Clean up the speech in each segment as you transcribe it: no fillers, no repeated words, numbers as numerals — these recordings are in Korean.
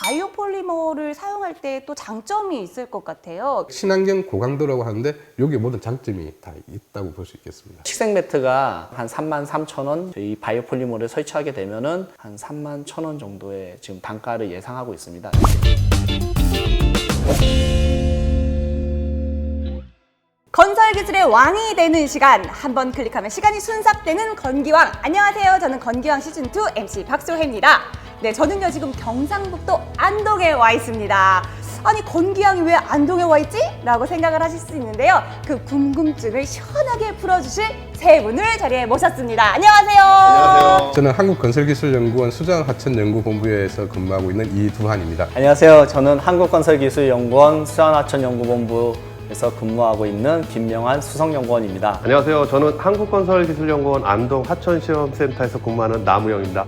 바이오 폴리머를 사용할 때 또 장점이 있을 것 같아요. 친환경 고강도라고 하는데 여기 모든 장점이 다 있다고 볼 수 있겠습니다. 식생 매트가 한 33,000원, 저희 바이오 폴리머를 설치하게 되면은 한 31,000원 정도의 지금 단가를 예상하고 있습니다. 건설 기술의 왕이 되는 시간, 한번 클릭하면 시간이 순삭되는 건기왕. 안녕하세요. 저는 건기왕 시즌2 MC 박소혜입니다. 네, 저는요 지금 경상북도 안동에 와 있습니다. 아니, 건기왕이 왜 안동에 와 있지? 라고 생각을 하실 수 있는데요. 그 궁금증을 시원하게 풀어주실 세 분을 자리에 모셨습니다. 안녕하세요. 안녕하세요. 저는 한국건설기술연구원 수자원하천연구본부에서 근무하고 있는 이두한입니다. 안녕하세요. 저는 한국건설기술연구원 수자원하천연구본부에서 근무하고 있는 김명환 수석연구원입니다. 안녕하세요. 저는 한국건설기술연구원 안동 하천시험센터에서 근무하는 남우영입니다.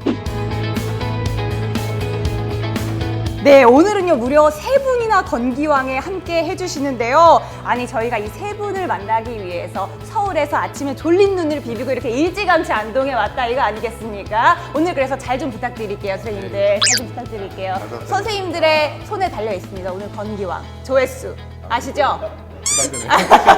네, 오늘은요 무려 세 분이나 건기왕에 함께 해주시는데요. 아니, 저희가 이 세 분을 만나기 위해서 서울에서 아침에 졸린 눈을 비비고 이렇게 일찌감치 안동에 왔다 이거 아니겠습니까? 오늘 그래서 잘 좀 부탁드릴게요, 선생님들. 잘 좀 부탁드릴게요. 선생님들의 손에 달려 있습니다. 오늘 건기왕 조회수 아시죠?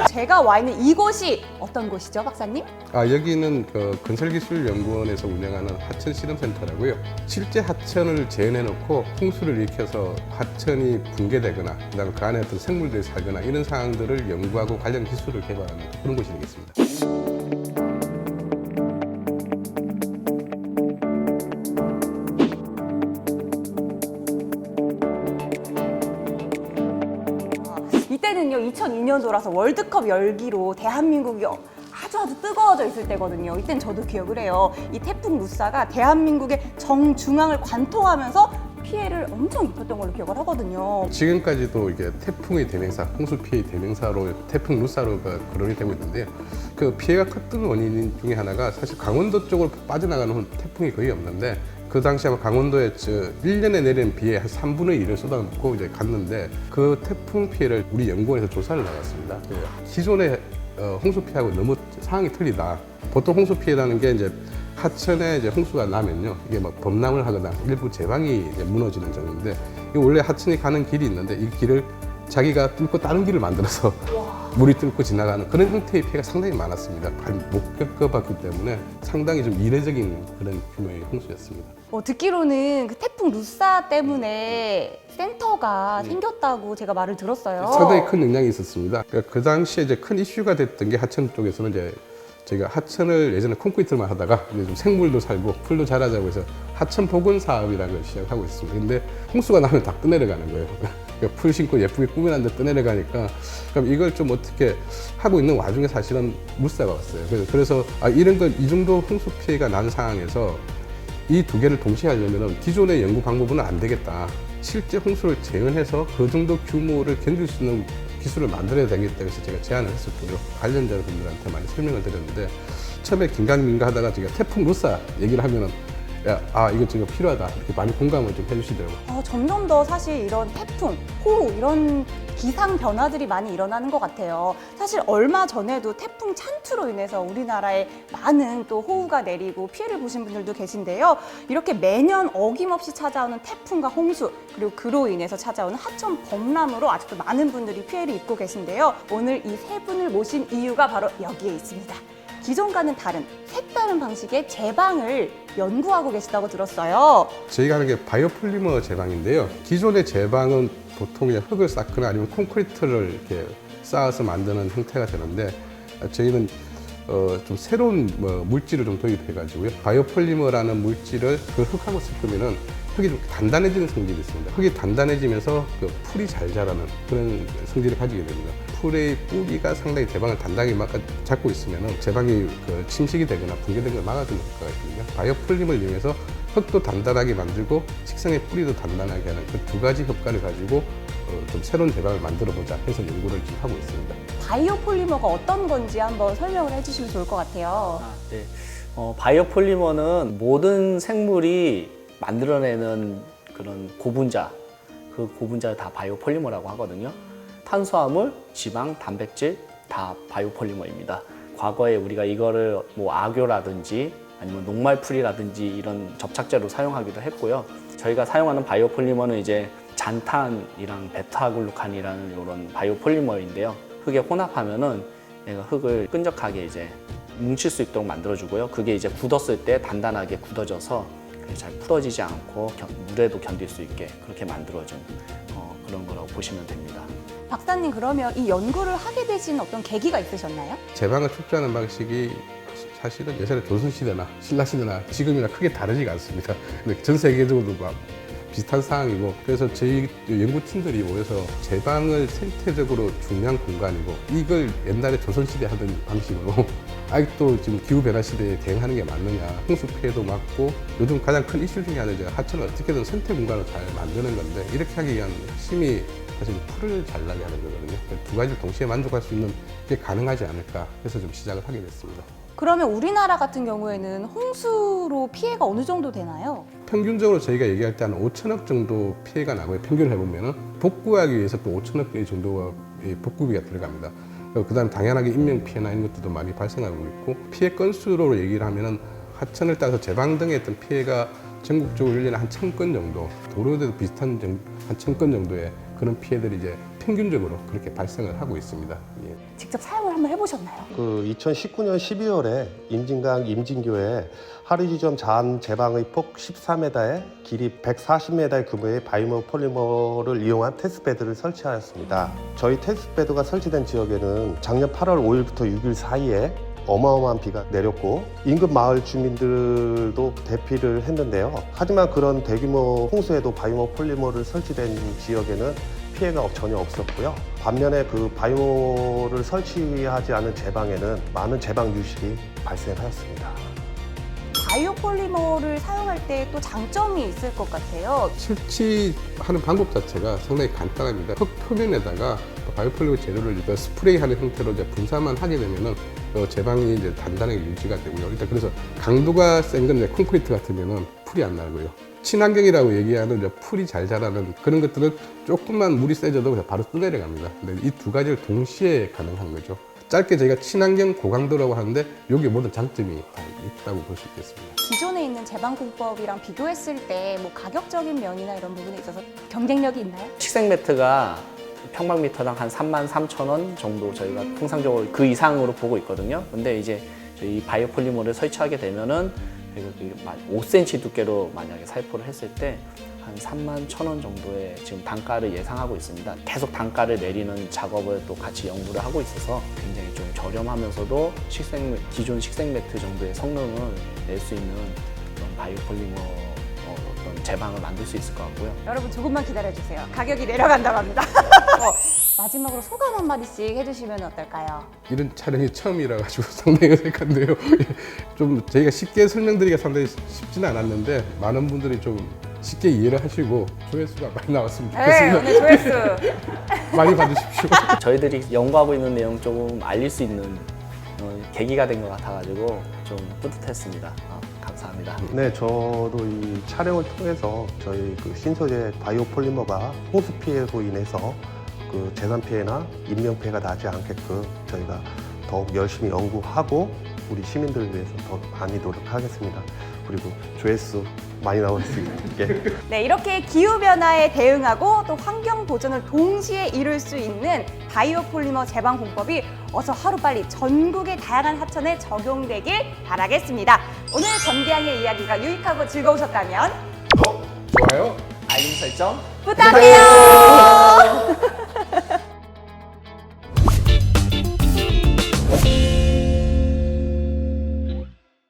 제가 와 있는 이곳이 어떤 곳이죠, 박사님? 여기는 그 건설기술연구원에서 운영하는 하천실험센터라고요. 실제 하천을 재현해놓고 홍수를 일으켜서 하천이 붕괴되거나 그다음에 그 안에 어떤 생물들이 살거나 이런 상황들을 연구하고 관련 기술을 개발하는 그런 곳이 되겠습니다. 이때는요 2002년도라서 월드컵 열기로 대한민국이 아주 뜨거워져 있을 때거든요. 이땐 저도 기억을 해요. 이 태풍 루사가 대한민국의 정중앙을 관통하면서 피해를 엄청 입혔던 걸로 기억을 하거든요. 지금까지도 이게 태풍의 대명사, 홍수 피해의 대명사로 태풍 루사로가 거론이 되고 있는데요. 그 피해가 컸던 원인 중에 하나가 사실 강원도 쪽으로 빠져나가는 태풍이 거의 없는데 그 당시 아마 강원도에 1년에 내리는 비의 한 3분의 1을 쏟아붓고 이제 갔는데 그 태풍 피해를 우리 연구원에서 조사를 나갔습니다. 기존의 홍수 피해하고 너무 상황이 틀리다. 보통 홍수 피해라는 게 이제 하천에 이제 홍수가 나면요, 이게 막 범람을 하거나 일부 제방이 이제 무너지는 정도인데, 이 원래 하천이 가는 길이 있는데 이 길을 자기가 뚫고 다른 길을 만들어서 물이 뚫고 지나가는 그런 형태의 피해가 상당히 많았습니다. 못 겪어봤기 때문에 상당히 좀 이례적인 그런 규모의 홍수였습니다. 듣기로는 그 태풍 루사 때문에 센터가 생겼다고 제가 말을 들었어요. 상당히 큰 영향이 있었습니다. 그 당시에 이제 큰 이슈가 됐던 게 하천 쪽에서는 이제 저희가 하천을 예전에 콘크리트만 하다가 이제 좀 생물도 살고 풀도 자라자고 해서 하천 복원 사업이라는 걸 시작하고 있습니다. 근데 홍수가 나면 다 떠내려가는 거예요. 풀 심고 예쁘게 꾸며놨는데 떠내려가니까 그럼 이걸 좀 어떻게 하고 있는 와중에 사실은 물사가 왔어요. 그래서 이런 건 이 정도 홍수 피해가 난 상황에서 이 두 개를 동시에 하려면 기존의 연구 방법은 안 되겠다. 실제 홍수를 재현해서 그 정도 규모를 견딜 수 있는 기술을 만들어야 되겠다 해서 제가 제안을 했었고요. 관련자분들한테 많이 설명을 드렸는데 처음에 긴가민가 하다가 제가 태풍 루사 얘기를 하면은 이거 지금 필요하다 이렇게 많이 공감을 좀 해주시더라고요. 점점 더 사실 이런 태풍, 호우 이런 기상 변화들이 많이 일어나는 것 같아요. 사실 얼마 전에도 태풍 찬투로 인해서 우리나라에 많은 또 호우가 내리고 피해를 보신 분들도 계신데요. 이렇게 매년 어김없이 찾아오는 태풍과 홍수, 그리고 그로 인해서 찾아오는 하천 범람으로 아직도 많은 분들이 피해를 입고 계신데요. 오늘 이 세 분을 모신 이유가 바로 여기에 있습니다. 기존과는 다른 색다른 방식의 제방을 연구하고 계시다고 들었어요. 저희가 하는 게 바이오폴리머 제방인데요. 기존의 제방은 보통 그냥 흙을 쌓거나 아니면 콘크리트를 이렇게 쌓아서 만드는 형태가 되는데 저희는 좀 새로운 물질을 좀 도입해가지고요. 바이오폴리머라는 물질을 그 흙하고 섞으면은 흙이 좀 단단해지는 성질이 있습니다. 흙이 단단해지면서 그 풀이 잘 자라는 그런 성질을 가지게 됩니다. 풀의 뿌리가 상당히 제방을 단단하게 잡고 있으면 제방이 그 침식이 되거나 붕괴되는 걸 막아주는 효과가 있거든요. 바이오폴림을 이용해서 흙도 단단하게 만들고 식상의 뿌리도 단단하게 하는 그 두 가지 효과를 가지고 좀 새로운 제방을 만들어보자 해서 연구를 지금 하고 있습니다. 바이오폴리머가 어떤 건지 한번 설명을 해주시면 좋을 것 같아요. 네. 바이오폴리머는 모든 생물이 만들어내는 그런 고분자, 그 고분자를 다 바이오폴리머라고 하거든요. 탄수화물, 지방, 단백질 다 바이오폴리머입니다. 과거에 우리가 이거를 뭐 악교라든지 아니면 녹말풀이라든지 이런 접착제로 사용하기도 했고요. 저희가 사용하는 바이오 폴리머는 이제 잔탄이랑 베타글루칸이라는 이런 바이오 폴리머인데요. 흙에 혼합하면은 얘가 흙을 끈적하게 이제 뭉칠 수 있도록 만들어주고요. 그게 이제 굳었을 때 단단하게 굳어져서 잘 풀어지지 않고 물에도 견딜 수 있게 그렇게 만들어준 그런 거라고 보시면 됩니다. 박사님, 그러면 이 연구를 하게 되신 어떤 계기가 있으셨나요? 제방을 축조하는 방식이 사실은 예전에 조선시대나 신라시대나 지금이나 크게 다르지가 않습니다. 근데 전 세계적으로도 막 비슷한 상황이고, 그래서 저희 연구팀들이 모여서 제방을 생태적으로 중요한 공간이고, 이걸 옛날에 조선시대 하던 방식으로 아직도 지금 기후변화 시대에 대응하는 게 맞느냐, 홍수 피해도 막고, 요즘 가장 큰 이슈 중에 하나는 하천을 어떻게든 생태 공간을 잘 만드는 건데, 이렇게 하기 위한 힘이 사실 풀을 잘 나게 하는 거거든요. 두 가지를 동시에 만족할 수 있는 게 가능하지 않을까 해서 좀 시작을 하게 됐습니다. 그러면 우리나라 같은 경우에는 홍수로 피해가 어느 정도 되나요? 평균적으로 저희가 얘기할 때 한 5천억 정도 피해가 나고요. 평균을 해보면은 복구하기 위해서 또 5천억 개 정도가 복구비가 들어갑니다. 그 다음에 당연하게 인명피해나 이런 것들도 많이 발생하고 있고, 피해 건수로 얘기를 하면은 하천을 따서 제방 등에 했던 피해가 전국적으로 1년에 한 1,000건 정도, 도로에도 비슷한 한 1,000건 정도의 그런 피해들이 이제 평균적으로 그렇게 발생을 하고 있습니다. 예. 직접 사용을 한번 해보셨나요? 그 2019년 12월에 임진강 임진교에 하류지점 잔 제방의 폭 14m에 길이 140m의 규모의 바이오 폴리머를 이용한 테스트베드를 설치하였습니다. 저희 테스트베드가 설치된 지역에는 작년 8월 5일부터 6일 사이에 어마어마한 비가 내렸고, 인근 마을 주민들도 대피를 했는데요. 하지만 그런 대규모 홍수에도 바이오 폴리머를 설치된 지역에는 피해가 전혀 없었고요. 반면에 그 바이오를 설치하지 않은 제방에는 많은 제방 유실이 발생하였습니다. 바이오 폴리머를 사용할 때 또 장점이 있을 것 같아요. 설치하는 방법 자체가 상당히 간단합니다. 흙 표면에다가 바이오폴리머 재료를 스프레이하는 형태로 이제 분사만 하게 되면은 제방이 이제 단단하게 유지가 되고요. 일단 그래서 강도가 센 건 이제 콘크리트 같으면은 풀이 안 나고요. 친환경이라고 얘기하는 이제 풀이 잘 자라는 그런 것들은 조금만 물이 세져도 그냥 바로 떠내려갑니다. 근데 이 두 가지를 동시에 가능한 거죠. 짧게 저희가 친환경 고강도라고 하는데 여기에 모든 장점이 다 있다고 볼 수 있겠습니다. 기존에 있는 제방 공법이랑 비교했을 때 뭐 가격적인 면이나 이런 부분에 있어서 경쟁력이 있나요? 식생 매트가 평방미터당 한 33,000원 정도 저희가 통상적으로 그 이상으로 보고 있거든요. 근데 이제 저희 바이오 폴리머를 설치하게 되면은 5cm 두께로 만약에 살포를 했을 때 한 31,000원 정도의 지금 단가를 예상하고 있습니다. 계속 단가를 내리는 작업을 또 같이 연구를 하고 있어서 굉장히 좀 저렴하면서도 기존 식생 매트 정도의 성능을 낼 수 있는 그런 바이오 폴리머 어떤 제방을 만들 수 있을 것 같고요. 여러분 조금만 기다려주세요. 가격이 내려간다고 합니다. 마지막으로 소감 한마디씩 해주시면 어떨까요? 이런 촬영이 처음이라 가지고 상당히 어색한데요. 좀 저희가 쉽게 설명드리기가 상당히 쉽지는 않았는데 많은 분들이 좀 쉽게 이해를 하시고 조회수가 많이 나왔으면 네, 좋겠습니다. 오늘 조회수. 많이 봐주십시오. 저희들이 연구하고 있는 내용 조금 알릴 수 있는 계기가 된 것 같아가지고 좀 뿌듯했습니다. 감사합니다. 네, 저도 이 촬영을 통해서 저희 그 신소재 바이오 폴리머가 홍수 피해로 인해서 그 재산 피해나 인명 피해가 나지 않게끔 저희가 더욱 열심히 연구하고 우리 시민들을 위해서 더 많이 노력하겠습니다. 그리고 조회수 많이 나올 수 있게. 네, 이렇게 기후변화에 대응하고 또 환경 보존을 동시에 이룰 수 있는 바이오 폴리머 제방 공법이 어서 하루빨리 전국의 다양한 하천에 적용되길 바라겠습니다. 오늘 전기양의 이야기가 유익하고 즐거우셨다면 좋아요. 알림 설정 부탁해요.